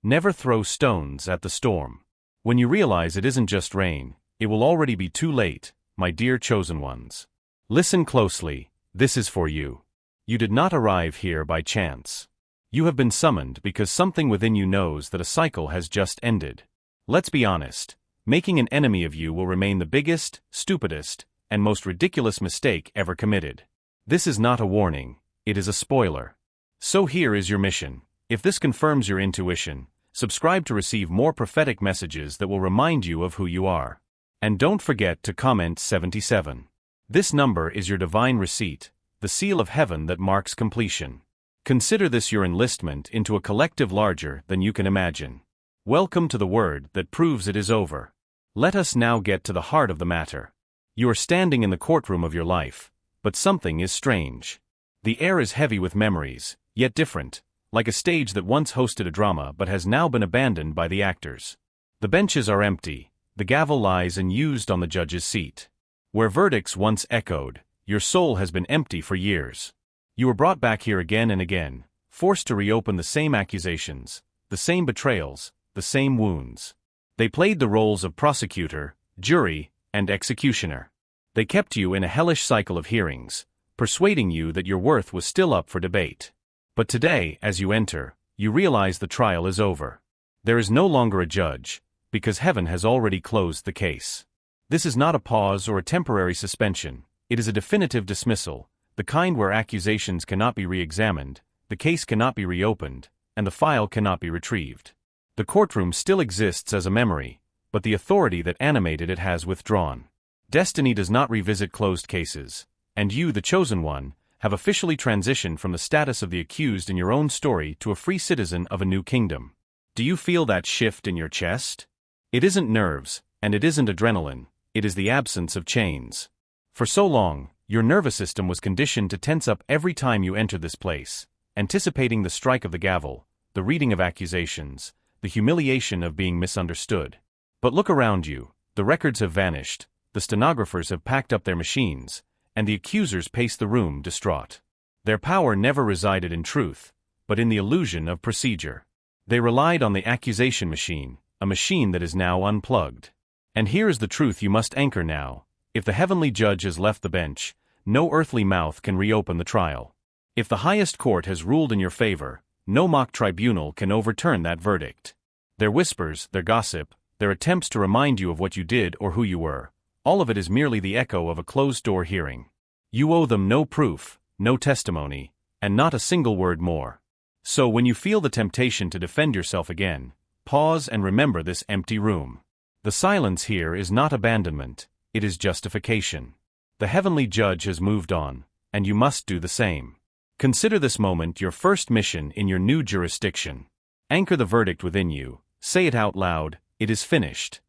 Never throw stones at the storm. When you realize it isn't just rain, it will already be too late, my dear chosen ones. Listen closely, this is for you. You did not arrive here by chance. You have been summoned because something within you knows that a cycle has just ended. Let's be honest, making an enemy of you will remain the biggest, stupidest, and most ridiculous mistake ever committed. This is not a warning, it is a spoiler. So here is your mission. If this confirms your intuition, subscribe to receive more prophetic messages that will remind you of who you are. And don't forget to comment 77. This number is your divine receipt, the seal of heaven that marks completion. Consider this your enlistment into a collective larger than you can imagine. Welcome to the word that proves it is over. Let us now get to the heart of the matter. You are standing in the courtroom of your life, but something is strange. The air is heavy with memories, yet different, like a stage that once hosted a drama but has now been abandoned by the actors. The benches are empty, the gavel lies unused on the judge's seat. Where verdicts once echoed, your soul has been empty for years. You were brought back here again and again, forced to reopen the same accusations, the same betrayals, the same wounds. They played the roles of prosecutor, jury, and executioner. They kept you in a hellish cycle of hearings, persuading you that your worth was still up for debate. But today, as you enter, you realize the trial is over. There is no longer a judge, because heaven has already closed the case. This is not a pause or a temporary suspension, it is a definitive dismissal, the kind where accusations cannot be re-examined, the case cannot be reopened, and the file cannot be retrieved. The courtroom still exists as a memory, but the authority that animated it has withdrawn. Destiny does not revisit closed cases, and you, the chosen one, have officially transitioned from the status of the accused in your own story to a free citizen of a new kingdom. Do you feel that shift in your chest? It isn't nerves, and it isn't adrenaline, it is the absence of chains. For so long, your nervous system was conditioned to tense up every time you entered this place, anticipating the strike of the gavel, the reading of accusations, the humiliation of being misunderstood. But look around you, the records have vanished, the stenographers have packed up their machines, and the accusers pace the room distraught. Their power never resided in truth, but in the illusion of procedure. They relied on the accusation machine, a machine that is now unplugged. And here is the truth you must anchor now. If the heavenly judge has left the bench, no earthly mouth can reopen the trial. If the highest court has ruled in your favor, no mock tribunal can overturn that verdict. Their whispers, their gossip, their attempts to remind you of what you did or who you were, all of it is merely the echo of a closed-door hearing. You owe them no proof, no testimony, and not a single word more. So when you feel the temptation to defend yourself again, pause and remember this empty room. The silence here is not abandonment, it is justification. The heavenly judge has moved on, and you must do the same. Consider this moment your first mission in your new jurisdiction. Anchor the verdict within you, say it out loud, it is finished.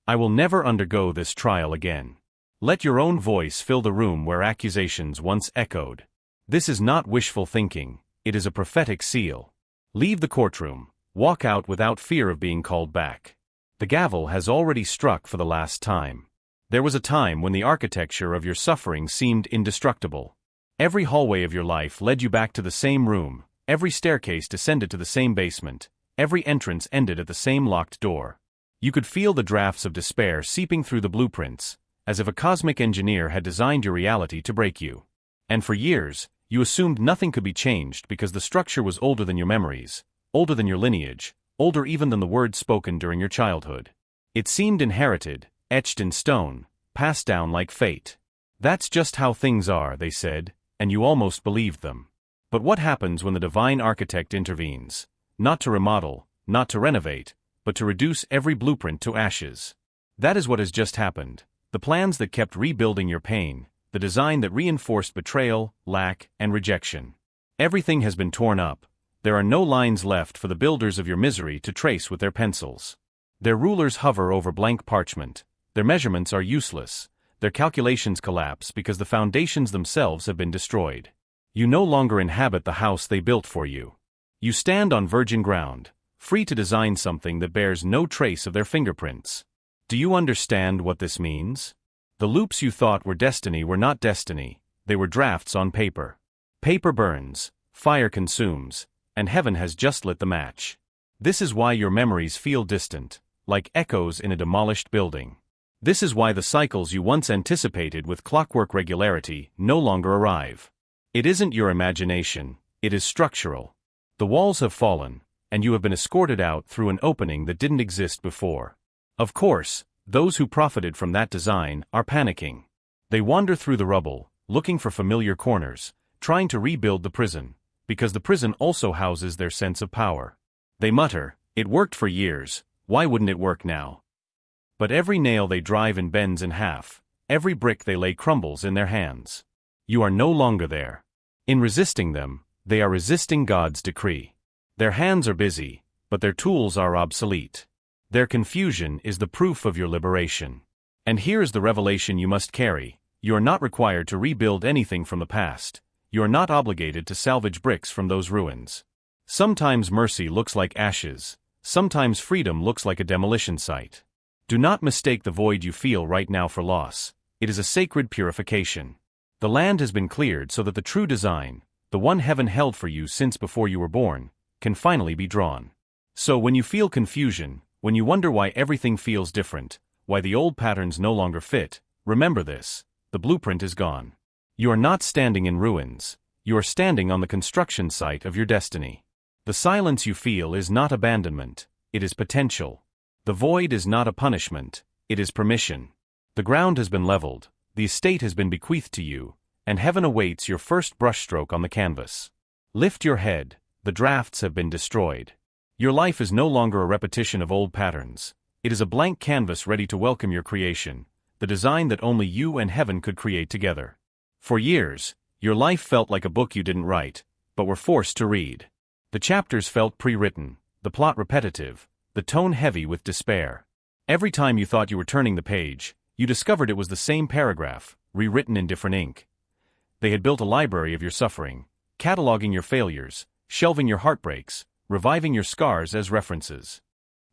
I will never undergo this trial again. Let your own voice fill the room where accusations once echoed. This is not wishful thinking, it is a prophetic seal. Leave the courtroom, walk out without fear of being called back. The gavel has already struck for the last time. There was a time when the architecture of your suffering seemed indestructible. Every hallway of your life led you back to the same room, every staircase descended to the same basement, every entrance ended at the same locked door. You could feel the drafts of despair seeping through the blueprints, as if a cosmic engineer had designed your reality to break you. And for years, you assumed nothing could be changed because the structure was older than your memories, older than your lineage, older even than the words spoken during your childhood. It seemed inherited, etched in stone, passed down like fate. That's just how things are, they said, and you almost believed them. But what happens when the divine architect intervenes? Not to remodel, not to renovate, but to reduce every blueprint to ashes. That is what has just happened. The plans that kept rebuilding your pain, the design that reinforced betrayal, lack, and rejection. Everything has been torn up. There are no lines left for the builders of your misery to trace with their pencils. Their rulers hover over blank parchment. Their measurements are useless. Their calculations collapse because the foundations themselves have been destroyed. You no longer inhabit the house they built for you. You stand on virgin ground, free to design something that bears no trace of their fingerprints. Do you understand what this means? The loops you thought were destiny were not destiny, they were drafts on paper. Paper burns, fire consumes, and heaven has just lit the match. This is why your memories feel distant, like echoes in a demolished building. This is why the cycles you once anticipated with clockwork regularity no longer arrive. It isn't your imagination, it is structural. The walls have fallen, and you have been escorted out through an opening that didn't exist before. Of course, those who profited from that design are panicking. They wander through the rubble, looking for familiar corners, trying to rebuild the prison, because the prison also houses their sense of power. They mutter, "It worked for years, why wouldn't it work now?" But every nail they drive in bends in half, every brick they lay crumbles in their hands. You are no longer there. In resisting them, they are resisting God's decree. Their hands are busy, but their tools are obsolete. Their confusion is the proof of your liberation. And here is the revelation you must carry: you are not required to rebuild anything from the past. You are not obligated to salvage bricks from those ruins. Sometimes mercy looks like ashes, sometimes freedom looks like a demolition site. Do not mistake the void you feel right now for loss. It is a sacred purification. The land has been cleared so that the true design, the one heaven held for you since before you were born, can finally be drawn. So when you feel confusion, when you wonder why everything feels different, why the old patterns no longer fit, remember this: the blueprint is gone. You are not standing in ruins. You are standing on the construction site of your destiny. The silence you feel is not abandonment, it is potential. The void is not a punishment, it is permission. The ground has been leveled, the estate has been bequeathed to you, and heaven awaits your first brushstroke on the canvas. Lift your head, the drafts have been destroyed. Your life is no longer a repetition of old patterns. It is a blank canvas ready to welcome your creation, the design that only you and heaven could create together. For years, your life felt like a book you didn't write, but were forced to read. The chapters felt pre-written, the plot repetitive, the tone heavy with despair. Every time you thought you were turning the page, you discovered it was the same paragraph, rewritten in different ink. They had built a library of your suffering, cataloging your failures, shelving your heartbreaks, reviving your scars as references.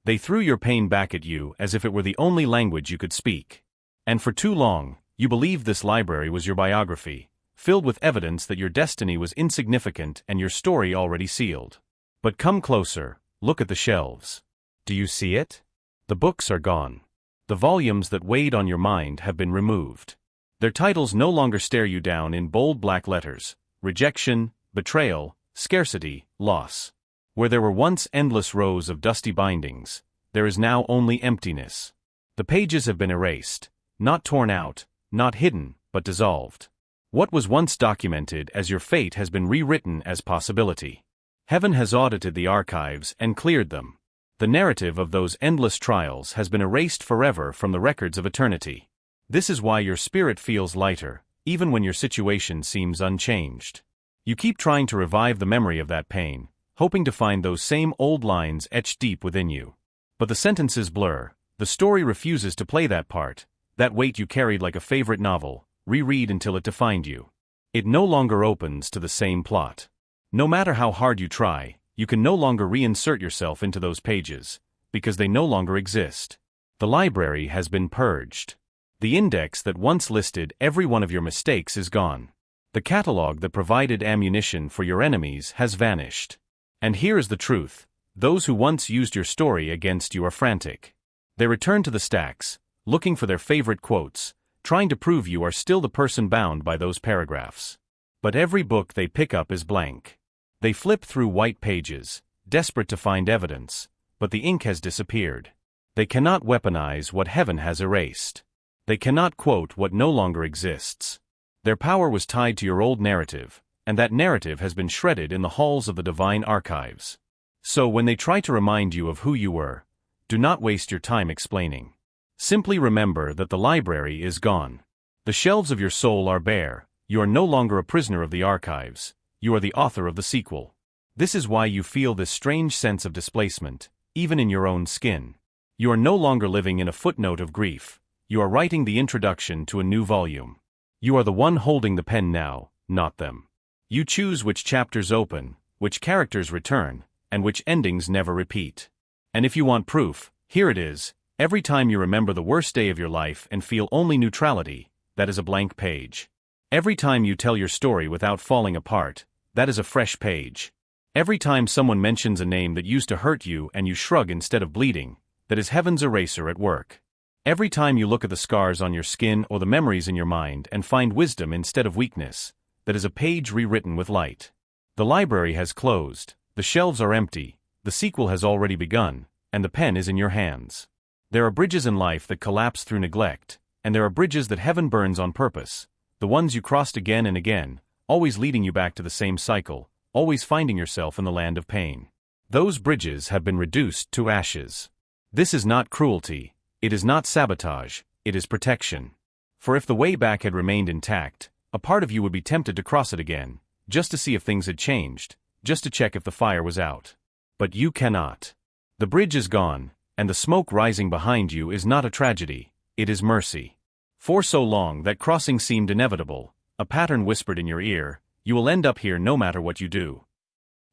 They threw your pain back at you as if it were the only language you could speak. And for too long, you believed this library was your biography, filled with evidence that your destiny was insignificant and your story already sealed. But come closer, look at the shelves. Do you see it? The books are gone. The volumes that weighed on your mind have been removed. Their titles no longer stare you down in bold black letters: rejection, betrayal, scarcity, loss. Where there were once endless rows of dusty bindings, there is now only emptiness. The pages have been erased, not torn out, not hidden, but dissolved. What was once documented as your fate has been rewritten as possibility. Heaven has audited the archives and cleared them. The narrative of those endless trials has been erased forever from the records of eternity. This is why your spirit feels lighter, even when your situation seems unchanged. You keep trying to revive the memory of that pain, hoping to find those same old lines etched deep within you. But the sentences blur, the story refuses to play that part, that weight you carried like a favorite novel, reread until it defined you. It no longer opens to the same plot. No matter how hard you try, you can no longer reinsert yourself into those pages, because they no longer exist. The library has been purged. The index that once listed every one of your mistakes is gone. The catalog that provided ammunition for your enemies has vanished. And here is the truth: those who once used your story against you are frantic. They return to the stacks, looking for their favorite quotes, trying to prove you are still the person bound by those paragraphs. But every book they pick up is blank. They flip through white pages, desperate to find evidence, but the ink has disappeared. They cannot weaponize what heaven has erased. They cannot quote what no longer exists. Their power was tied to your old narrative, and that narrative has been shredded in the halls of the divine archives. So when they try to remind you of who you were, do not waste your time explaining. Simply remember that the library is gone. The shelves of your soul are bare. You are no longer a prisoner of the archives. You are the author of the sequel. This is why you feel this strange sense of displacement, even in your own skin. You are no longer living in a footnote of grief. You are writing the introduction to a new volume. You are the one holding the pen now, not them. You choose which chapters open, which characters return, and which endings never repeat. And if you want proof, here it is. Every time you remember the worst day of your life and feel only neutrality, that is a blank page. Every time you tell your story without falling apart, that is a fresh page. Every time someone mentions a name that used to hurt you and you shrug instead of bleeding, that is heaven's eraser at work. Every time you look at the scars on your skin or the memories in your mind and find wisdom instead of weakness, that is a page rewritten with light. The library has closed, the shelves are empty, the sequel has already begun, and the pen is in your hands. There are bridges in life that collapse through neglect, and there are bridges that heaven burns on purpose, the ones you crossed again and again, always leading you back to the same cycle, always finding yourself in the land of pain. Those bridges have been reduced to ashes. This is not cruelty, it is not sabotage, it is protection. For if the way back had remained intact, a part of you would be tempted to cross it again, just to see if things had changed, just to check if the fire was out. But you cannot. The bridge is gone, and the smoke rising behind you is not a tragedy, it is mercy. For so long that crossing seemed inevitable, a pattern whispered in your ear, you will end up here no matter what you do.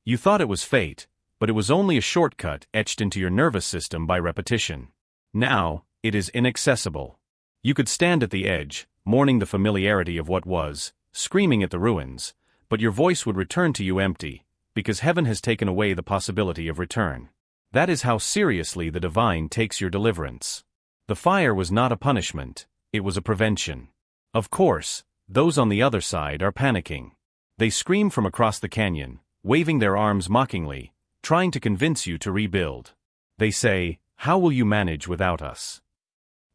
You thought it was fate, but it was only a shortcut etched into your nervous system by repetition. Now, it is inaccessible. You could stand at the edge, mourning the familiarity of what was, screaming at the ruins, but your voice would return to you empty, because heaven has taken away the possibility of return. That is how seriously the divine takes your deliverance. The fire was not a punishment, it was a prevention. Of course, those on the other side are panicking. They scream from across the canyon, waving their arms mockingly, trying to convince you to rebuild. They say, "How will you manage without us?"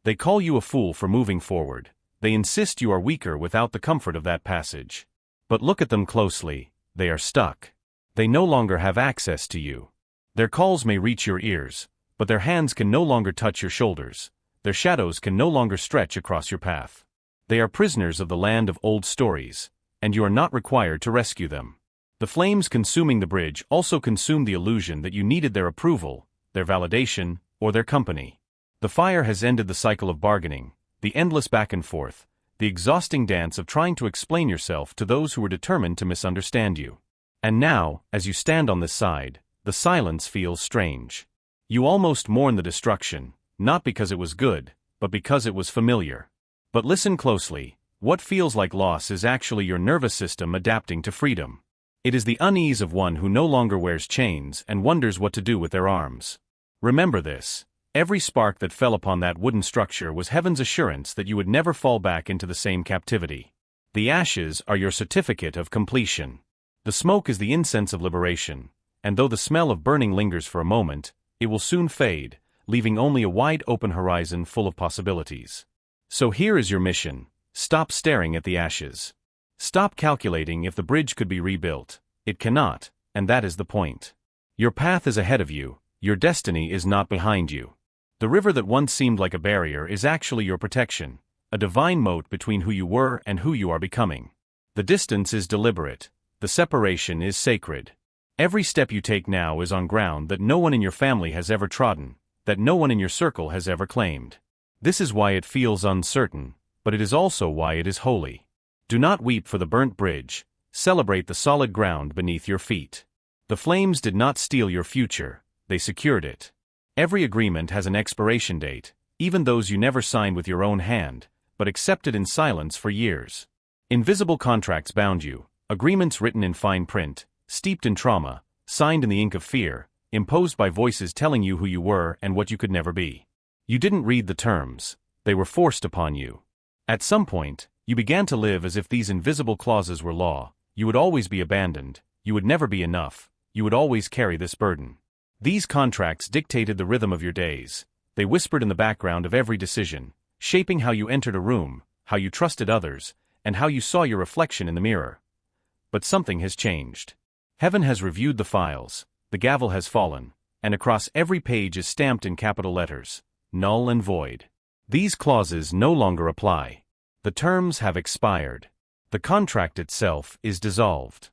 They call you a fool for moving forward. They insist you are weaker without the comfort of that passage. But look at them closely, they are stuck. They no longer have access to you. Their calls may reach your ears, but their hands can no longer touch your shoulders. Their shadows can no longer stretch across your path. They are prisoners of the land of old stories, and you are not required to rescue them. The flames consuming the bridge also consume the illusion that you needed their approval, their validation, or their company. The fire has ended the cycle of bargaining, the endless back and forth, the exhausting dance of trying to explain yourself to those who were determined to misunderstand you. And now, as you stand on this side, the silence feels strange. You almost mourn the destruction, not because it was good, but because it was familiar. But listen closely, what feels like loss is actually your nervous system adapting to freedom. It is the unease of one who no longer wears chains and wonders what to do with their arms. Remember this. Every spark that fell upon that wooden structure was heaven's assurance that you would never fall back into the same captivity. The ashes are your certificate of completion. The smoke is the incense of liberation, and though the smell of burning lingers for a moment, it will soon fade, leaving only a wide-open horizon full of possibilities. So here is your mission. Stop staring at the ashes. Stop calculating if the bridge could be rebuilt. It cannot, and that is the point. Your path is ahead of you, your destiny is not behind you. The river that once seemed like a barrier is actually your protection, a divine moat between who you were and who you are becoming. The distance is deliberate, the separation is sacred. Every step you take now is on ground that no one in your family has ever trodden, that no one in your circle has ever claimed. This is why it feels uncertain, but it is also why it is holy. Do not weep for the burnt bridge, celebrate the solid ground beneath your feet. The flames did not steal your future, they secured it. Every agreement has an expiration date, even those you never signed with your own hand, but accepted in silence for years. Invisible contracts bound you, agreements written in fine print, steeped in trauma, signed in the ink of fear, imposed by voices telling you who you were and what you could never be. You didn't read the terms, they were forced upon you. At some point, you began to live as if these invisible clauses were law. You would always be abandoned, you would never be enough, you would always carry this burden. These contracts dictated the rhythm of your days. They whispered in the background of every decision, shaping how you entered a room, how you trusted others, and how you saw your reflection in the mirror. But something has changed. Heaven has reviewed the files, the gavel has fallen, and across every page is stamped in capital letters, null and void. These clauses no longer apply. The terms have expired. The contract itself is dissolved.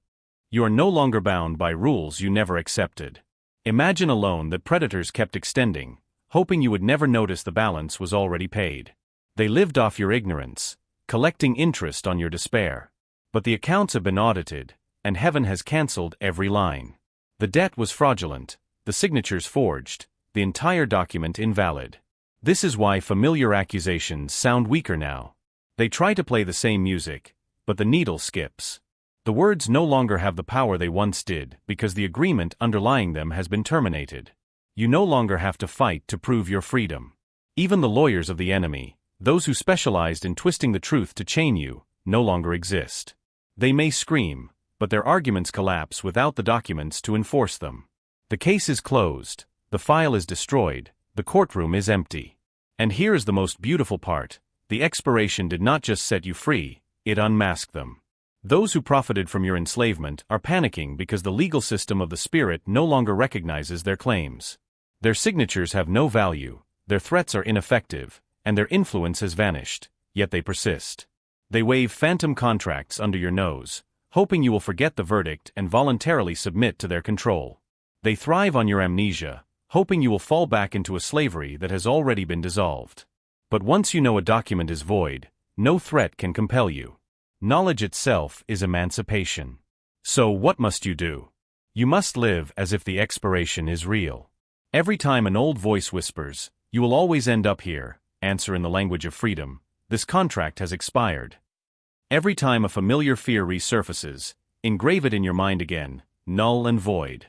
You are no longer bound by rules you never accepted. Imagine a loan that predators kept extending, hoping you would never notice the balance was already paid. They lived off your ignorance, collecting interest on your despair. But the accounts have been audited, and heaven has cancelled every line. The debt was fraudulent, the signatures forged, the entire document invalid. This is why familiar accusations sound weaker now. They try to play the same music, but the needle skips. The words no longer have the power they once did because the agreement underlying them has been terminated. You no longer have to fight to prove your freedom. Even the lawyers of the enemy, those who specialized in twisting the truth to chain you, no longer exist. They may scream, but their arguments collapse without the documents to enforce them. The case is closed, the file is destroyed, the courtroom is empty. And here is the most beautiful part: the expiration did not just set you free, it unmasked them. Those who profited from your enslavement are panicking because the legal system of the spirit no longer recognizes their claims. Their signatures have no value, their threats are ineffective, and their influence has vanished, yet they persist. They wave phantom contracts under your nose, hoping you will forget the verdict and voluntarily submit to their control. They thrive on your amnesia, hoping you will fall back into a slavery that has already been dissolved. But once you know a document is void, no threat can compel you. Knowledge itself is emancipation. So what must you do? You must live as if the expiration is real. Every time an old voice whispers, "You will always end up here," answer in the language of freedom, "This contract has expired." Every time a familiar fear resurfaces, engrave it in your mind again, null and void.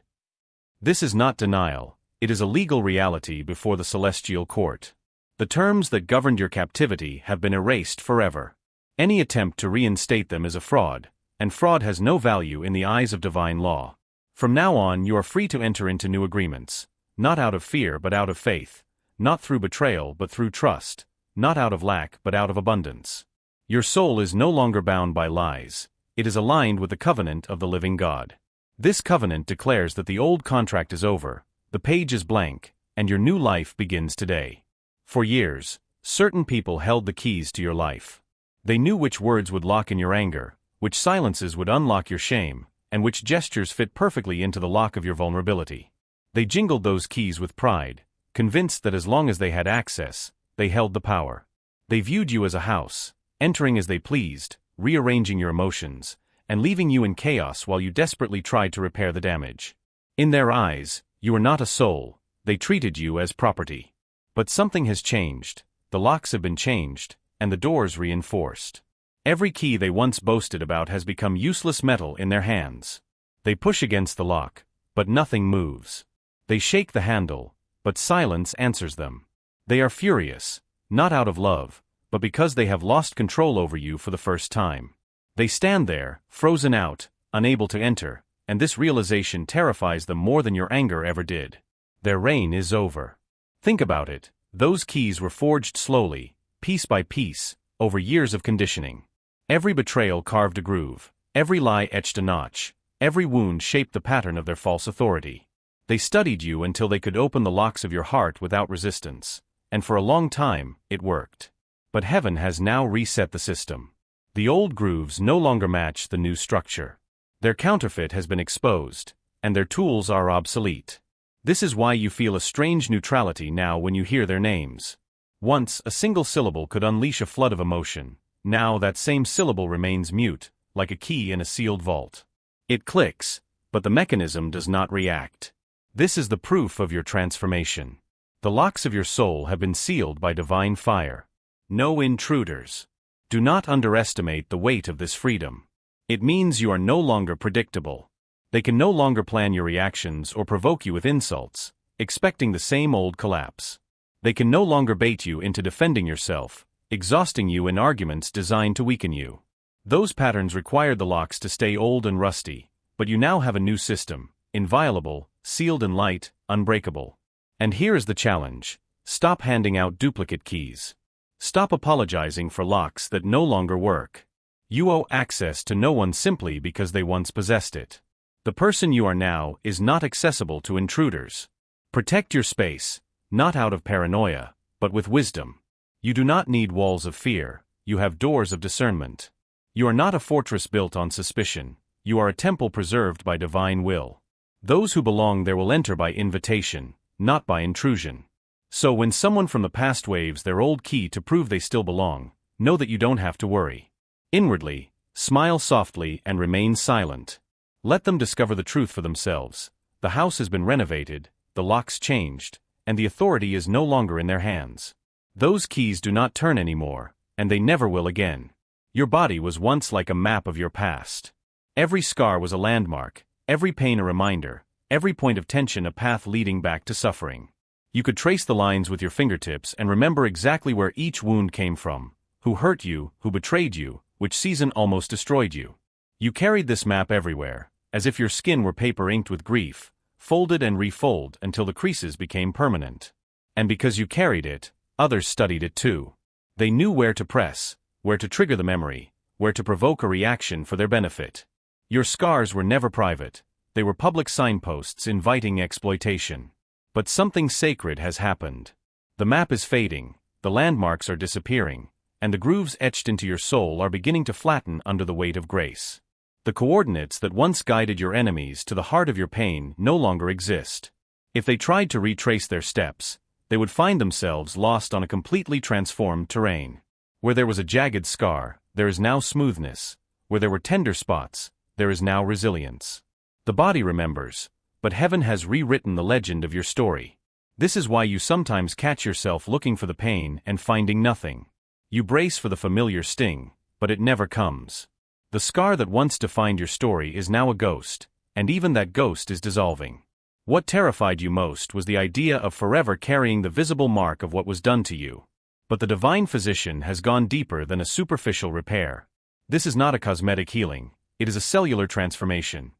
This is not denial, it is a legal reality before the celestial court. The terms that governed your captivity have been erased forever. Any attempt to reinstate them is a fraud, and fraud has no value in the eyes of divine law. From now on you are free to enter into new agreements, not out of fear but out of faith, not through betrayal but through trust, not out of lack but out of abundance. Your soul is no longer bound by lies, it is aligned with the covenant of the living God. This covenant declares that the old contract is over, the page is blank, and your new life begins today. For years, certain people held the keys to your life. They knew which words would lock in your anger, which silences would unlock your shame, and which gestures fit perfectly into the lock of your vulnerability. They jingled those keys with pride, convinced that as long as they had access, they held the power. They viewed you as a house, entering as they pleased, rearranging your emotions, and leaving you in chaos while you desperately tried to repair the damage. In their eyes, you were not a soul, they treated you as property. But something has changed, the locks have been changed, and the doors reinforced. Every key they once boasted about has become useless metal in their hands. They push against the lock, but nothing moves. They shake the handle, but silence answers them. They are furious, not out of love, but because they have lost control over you for the first time. They stand there, frozen out, unable to enter, and this realization terrifies them more than your anger ever did. Their reign is over. Think about it, those keys were forged slowly, piece by piece, over years of conditioning. Every betrayal carved a groove, every lie etched a notch, every wound shaped the pattern of their false authority. They studied you until they could open the locks of your heart without resistance, and for a long time, it worked. But heaven has now reset the system. The old grooves no longer match the new structure. Their counterfeit has been exposed, and their tools are obsolete. This is why you feel a strange neutrality now when you hear their names. Once, a single syllable could unleash a flood of emotion. Now that same syllable remains mute, like a key in a sealed vault. It clicks, but the mechanism does not react. This is the proof of your transformation. The locks of your soul have been sealed by divine fire. No intruders. Do not underestimate the weight of this freedom. It means you are no longer predictable. They can no longer plan your reactions or provoke you with insults, expecting the same old collapse. They can no longer bait you into defending yourself, exhausting you in arguments designed to weaken you. Those patterns required the locks to stay old and rusty, but you now have a new system, inviolable, sealed in light, unbreakable. And here is the challenge: stop handing out duplicate keys. Stop apologizing for locks that no longer work. You owe access to no one simply because they once possessed it. The person you are now is not accessible to intruders. Protect your space, not out of paranoia, but with wisdom. You do not need walls of fear, you have doors of discernment. You are not a fortress built on suspicion, you are a temple preserved by divine will. Those who belong there will enter by invitation, not by intrusion. So when someone from the past waves their old key to prove they still belong, know that you don't have to worry. Inwardly, smile softly and remain silent. Let them discover the truth for themselves. The house has been renovated, the locks changed, and the authority is no longer in their hands. Those keys do not turn anymore, and they never will again. Your body was once like a map of your past. Every scar was a landmark, every pain a reminder, every point of tension a path leading back to suffering. You could trace the lines with your fingertips and remember exactly where each wound came from, who hurt you, who betrayed you, which season almost destroyed you. You carried this map everywhere, as if your skin were paper inked with grief, folded and refolded until the creases became permanent. And because you carried it, others studied it too. They knew where to press, where to trigger the memory, where to provoke a reaction for their benefit. Your scars were never private, they were public signposts inviting exploitation. But something sacred has happened. The map is fading, the landmarks are disappearing, and the grooves etched into your soul are beginning to flatten under the weight of grace. The coordinates that once guided your enemies to the heart of your pain no longer exist. If they tried to retrace their steps, they would find themselves lost on a completely transformed terrain. Where there was a jagged scar, there is now smoothness. Where there were tender spots, there is now resilience. The body remembers, but heaven has rewritten the legend of your story. This is why you sometimes catch yourself looking for the pain and finding nothing. You brace for the familiar sting, but it never comes. The scar that once defined your story is now a ghost, and even that ghost is dissolving. What terrified you most was the idea of forever carrying the visible mark of what was done to you. But the divine physician has gone deeper than a superficial repair. This is not a cosmetic healing, it is a cellular transformation.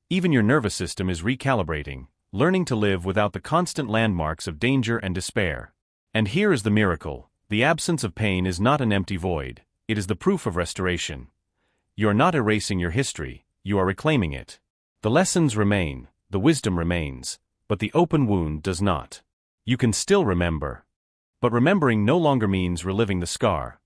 Even your nervous system is recalibrating, learning to live without the constant landmarks of danger and despair. And here is the miracle: the absence of pain is not an empty void, it is the proof of restoration. You are not erasing your history, you are reclaiming it. The lessons remain, the wisdom remains, but the open wound does not. You can still remember. But remembering no longer means reliving the scar.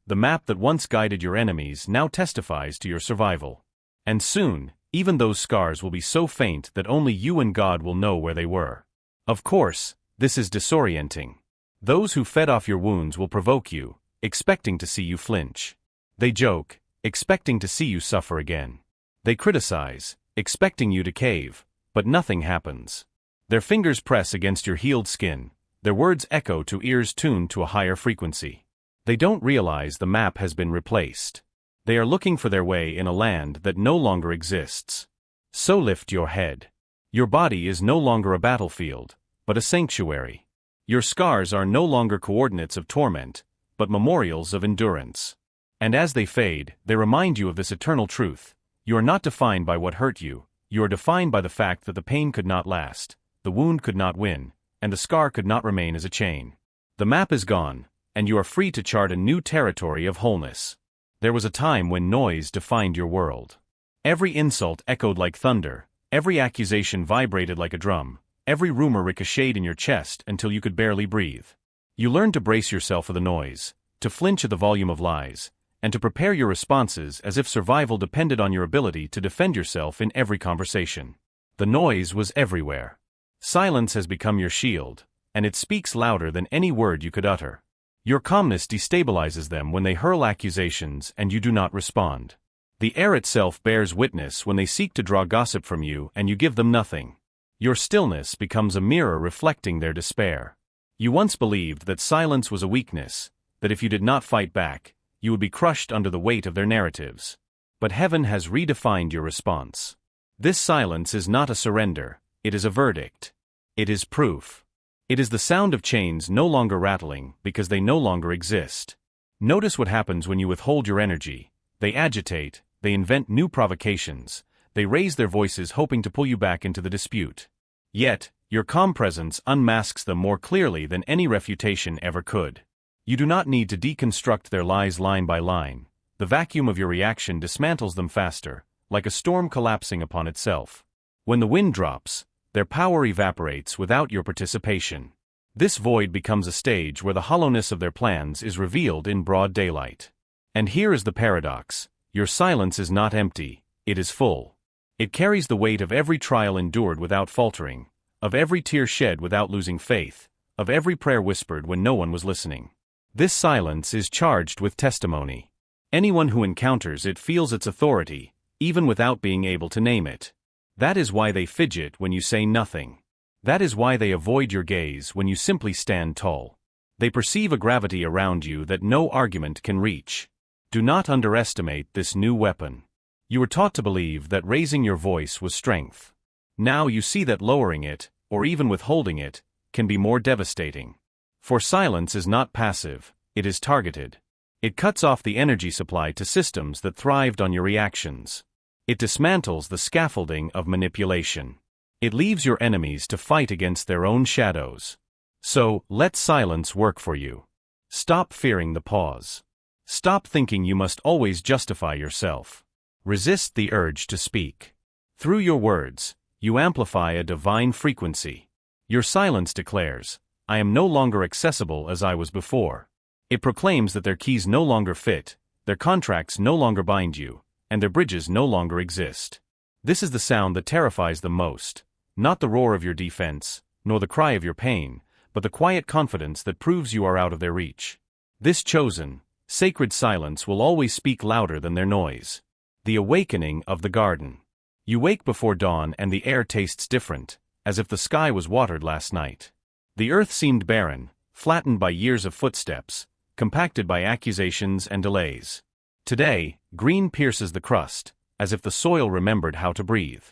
The map that once guided your enemies now testifies to your survival. And soon, even those scars will be so faint that only you and God will know where they were. Of course, this is disorienting. Those who fed off your wounds will provoke you, expecting to see you flinch. They joke, expecting to see you suffer again. They criticize, expecting you to cave, but nothing happens. Their fingers press against your healed skin, their words echo to ears tuned to a higher frequency. They don't realize the map has been replaced. They are looking for their way in a land that no longer exists. So lift your head. Your body is no longer a battlefield, but a sanctuary. Your scars are no longer coordinates of torment, but memorials of endurance. And as they fade, they remind you of this eternal truth: you are not defined by what hurt you, you are defined by the fact that the pain could not last, the wound could not win, and the scar could not remain as a chain. The map is gone, and you are free to chart a new territory of wholeness. There was a time when noise defined your world. Every insult echoed like thunder, every accusation vibrated like a drum, every rumor ricocheted in your chest until you could barely breathe. You learned to brace yourself for the noise, to flinch at the volume of lies, and to prepare your responses as if survival depended on your ability to defend yourself in every conversation. The noise was everywhere. Silence has become your shield, and it speaks louder than any word you could utter. Your calmness destabilizes them when they hurl accusations and you do not respond. The air itself bears witness when they seek to draw gossip from you and you give them nothing. Your stillness becomes a mirror reflecting their despair. You once believed that silence was a weakness, that if you did not fight back, you would be crushed under the weight of their narratives. But heaven has redefined your response. This silence is not a surrender, it is a verdict. It is proof. It is the sound of chains no longer rattling because they no longer exist. Notice what happens when you withhold your energy. They agitate, they invent new provocations, they raise their voices hoping to pull you back into the dispute. Yet, your calm presence unmasks them more clearly than any refutation ever could. You do not need to deconstruct their lies line by line. The vacuum of your reaction dismantles them faster, like a storm collapsing upon itself. When the wind drops, their power evaporates without your participation. This void becomes a stage where the hollowness of their plans is revealed in broad daylight. And here is the paradox: your silence is not empty, it is full. It carries the weight of every trial endured without faltering, of every tear shed without losing faith, of every prayer whispered when no one was listening. This silence is charged with testimony. Anyone who encounters it feels its authority, even without being able to name it. That is why they fidget when you say nothing. That is why they avoid your gaze when you simply stand tall. They perceive a gravity around you that no argument can reach. Do not underestimate this new weapon. You were taught to believe that raising your voice was strength. Now you see that lowering it, or even withholding it, can be more devastating. For silence is not passive, it is targeted. It cuts off the energy supply to systems that thrived on your reactions. It dismantles the scaffolding of manipulation. It leaves your enemies to fight against their own shadows. So, let silence work for you. Stop fearing the pause. Stop thinking you must always justify yourself. Resist the urge to speak. Through your words, you amplify a divine frequency. Your silence declares, I am no longer accessible as I was before. It proclaims that their keys no longer fit, their contracts no longer bind you, and their bridges no longer exist. This is the sound that terrifies them most, not the roar of your defense, nor the cry of your pain, but the quiet confidence that proves you are out of their reach. This chosen, sacred silence will always speak louder than their noise. The awakening of the garden. You wake before dawn and the air tastes different, as if the sky was watered last night. The earth seemed barren, flattened by years of footsteps, compacted by accusations and delays. Today, green pierces the crust, as if the soil remembered how to breathe.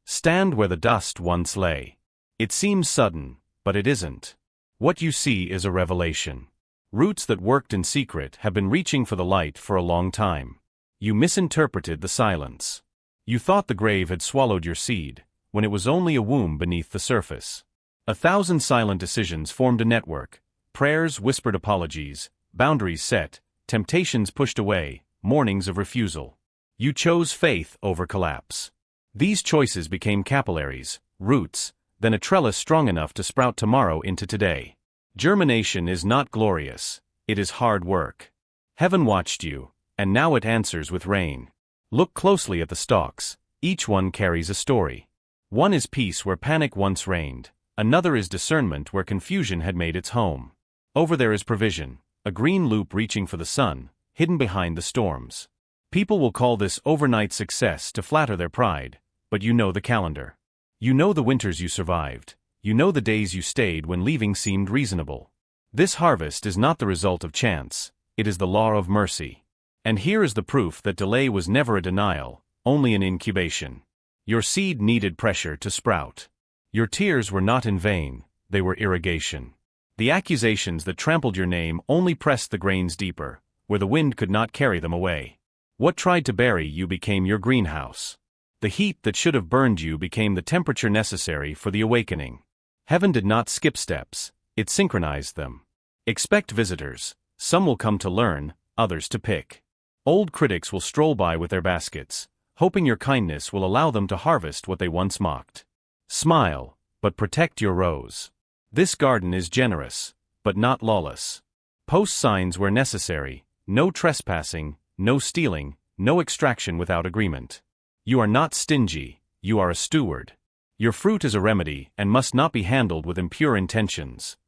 Stand where the dust once lay. It seems sudden, but it isn't. What you see is a revelation. Roots that worked in secret have been reaching for the light for a long time. You misinterpreted the silence. You thought the grave had swallowed your seed, when it was only a womb beneath the surface. 1,000 silent decisions formed a network, prayers whispered apologies, boundaries set, temptations pushed away, mornings of refusal. You chose faith over collapse. These choices became capillaries, roots, then a trellis strong enough to sprout tomorrow into today. Germination is not glorious, it is hard work. Heaven watched you, and now it answers with rain. Look closely at the stalks, each one carries a story. One is peace where panic once reigned, another is discernment where confusion had made its home. Over there is provision, a green loop reaching for the sun, hidden behind the storms. People will call this overnight success to flatter their pride, but you know the calendar. You know the winters you survived, you know the days you stayed when leaving seemed reasonable. This harvest is not the result of chance, it is the law of mercy. And here is the proof that delay was never a denial, only an incubation. Your seed needed pressure to sprout. Your tears were not in vain, they were irrigation. The accusations that trampled your name only pressed the grains deeper, where the wind could not carry them away. What tried to bury you became your greenhouse. The heat that should have burned you became the temperature necessary for the awakening. Heaven did not skip steps, it synchronized them. Expect visitors, some will come to learn, others to pick. Old critics will stroll by with their baskets, hoping your kindness will allow them to harvest what they once mocked. Smile, but protect your rose. This garden is generous, but not lawless. Post signs where necessary, no trespassing, no stealing, no extraction without agreement. You are not stingy, you are a steward. Your fruit is a remedy and must not be handled with impure intentions.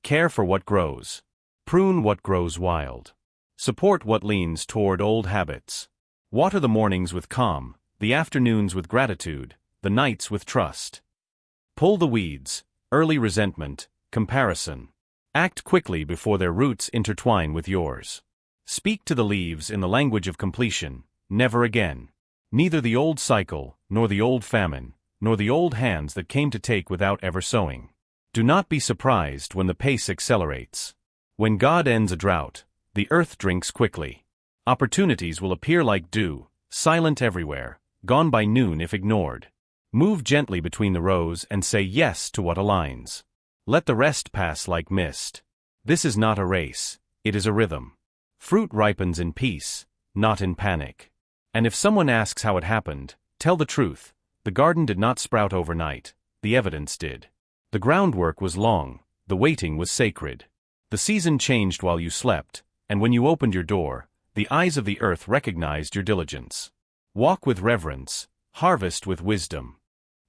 Care for what grows. Prune what grows wild. Support what leans toward old habits. Water the mornings with calm, the afternoons with gratitude, the nights with trust. Pull the weeds, early resentment, comparison. Act quickly before their roots intertwine with yours. Speak to the leaves in the language of completion, never again. Neither the old cycle, nor the old famine, nor the old hands that came to take without ever sowing. Do not be surprised when the pace accelerates. When God ends a drought, the earth drinks quickly. Opportunities will appear like dew, silent everywhere, gone by noon if ignored. Move gently between the rows and say yes to what aligns. Let the rest pass like mist. This is not a race, it is a rhythm. Fruit ripens in peace, not in panic. And if someone asks how it happened, tell the truth. The garden did not sprout overnight, the evidence did. The groundwork was long, the waiting was sacred. The season changed while you slept, and when you opened your door, the eyes of the earth recognized your diligence. Walk with reverence, harvest with wisdom.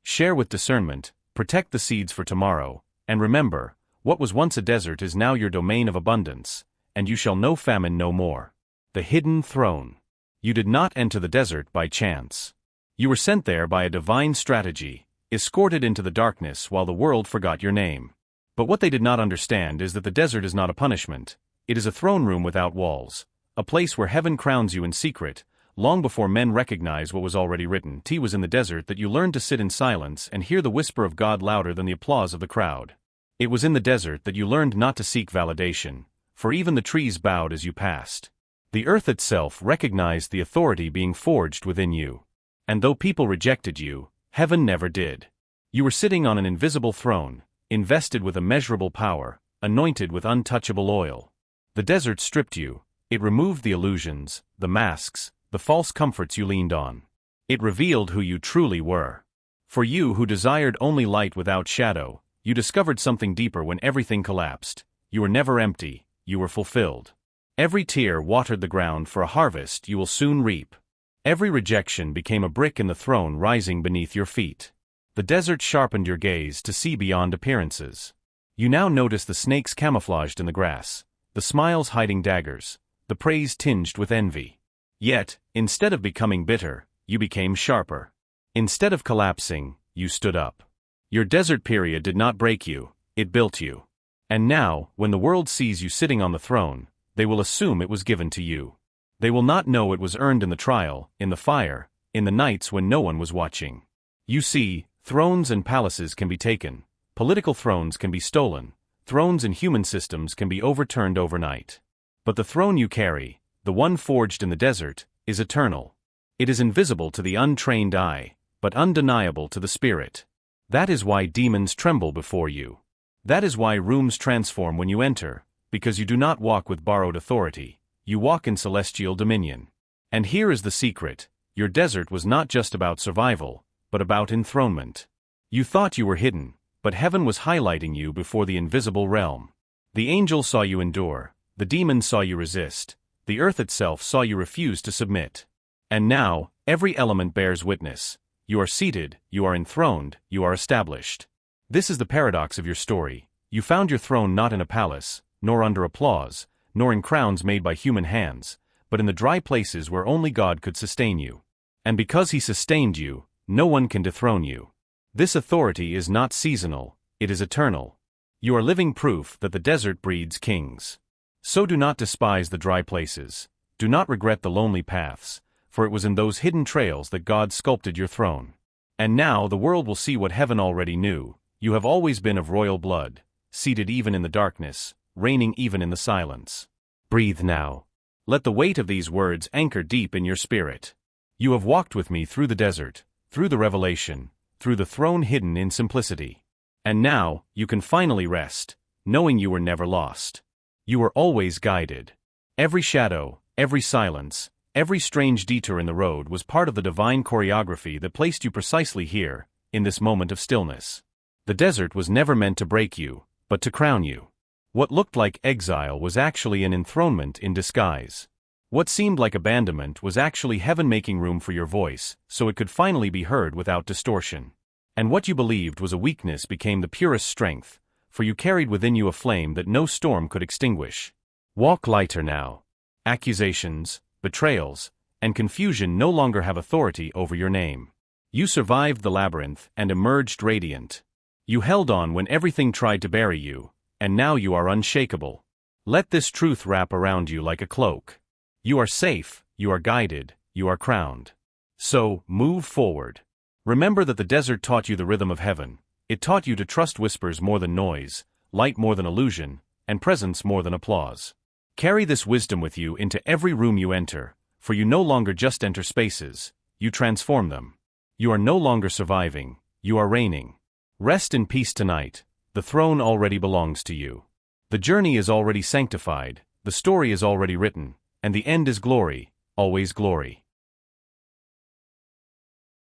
Share with discernment, protect the seeds for tomorrow, and remember, what was once a desert is now your domain of abundance, and you shall know famine no more. The hidden throne. You did not enter the desert by chance. You were sent there by a divine strategy, escorted into the darkness while the world forgot your name. But what they did not understand is that the desert is not a punishment, it is a throne room without walls, a place where heaven crowns you in secret, long before men recognized what was already written. It was in the desert that you learned to sit in silence and hear the whisper of God louder than the applause of the crowd. It was in the desert that you learned not to seek validation, for even the trees bowed as you passed. The earth itself recognized the authority being forged within you. And though people rejected you, heaven never did. You were sitting on an invisible throne, invested with immeasurable power, anointed with untouchable oil. The desert stripped you. It removed the illusions, the masks, the false comforts you leaned on. It revealed who you truly were. For you who desired only light without shadow, you discovered something deeper when everything collapsed. You were never empty, you were fulfilled. Every tear watered the ground for a harvest you will soon reap. Every rejection became a brick in the throne rising beneath your feet. The desert sharpened your gaze to see beyond appearances. You now notice the snakes camouflaged in the grass, the smiles hiding daggers, the praise tinged with envy. Yet, instead of becoming bitter, you became sharper. Instead of collapsing, you stood up. Your desert period did not break you, it built you. And now, when the world sees you sitting on the throne, they will assume it was given to you. They will not know it was earned in the trial, in the fire, in the nights when no one was watching. You see, thrones and palaces can be taken, political thrones can be stolen, thrones in human systems can be overturned overnight. But the throne you carry, the one forged in the desert, is eternal. It is invisible to the untrained eye, but undeniable to the spirit. That is why demons tremble before you. That is why rooms transform when you enter, because you do not walk with borrowed authority, you walk in celestial dominion. And here is the secret: your desert was not just about survival, but about enthronement. You thought you were hidden, but heaven was highlighting you before the invisible realm. The angels saw you endure, the demons saw you resist, the earth itself saw you refuse to submit. And now, every element bears witness. You are seated, you are enthroned, you are established. This is the paradox of your story. You found your throne not in a palace, nor under applause, nor in crowns made by human hands, but in the dry places where only God could sustain you. And because He sustained you, no one can dethrone you. This authority is not seasonal, it is eternal. You are living proof that the desert breeds kings. So do not despise the dry places, do not regret the lonely paths, for it was in those hidden trails that God sculpted your throne. And now the world will see what heaven already knew: you have always been of royal blood, seated even in the darkness, reigning even in the silence. Breathe now. Let the weight of these words anchor deep in your spirit. You have walked with me through the desert, through the revelation, through the throne hidden in simplicity. And now, you can finally rest, knowing you were never lost. You were always guided. Every shadow, every silence, every strange detour in the road was part of the divine choreography that placed you precisely here, in this moment of stillness. The desert was never meant to break you, but to crown you. What looked like exile was actually an enthronement in disguise. What seemed like abandonment was actually heaven making room for your voice, so it could finally be heard without distortion. And what you believed was a weakness became the purest strength, for you carried within you a flame that no storm could extinguish. Walk lighter now. Accusations, betrayals, and confusion no longer have authority over your name. You survived the labyrinth and emerged radiant. You held on when everything tried to bury you, and now you are unshakable. Let this truth wrap around you like a cloak. You are safe, you are guided, you are crowned. So, move forward. Remember that the desert taught you the rhythm of heaven. It taught you to trust whispers more than noise, light more than illusion, and presence more than applause. Carry this wisdom with you into every room you enter, for you no longer just enter spaces, you transform them. You are no longer surviving, you are reigning. Rest in peace tonight, the throne already belongs to you. The journey is already sanctified, the story is already written, and the end is glory, always glory.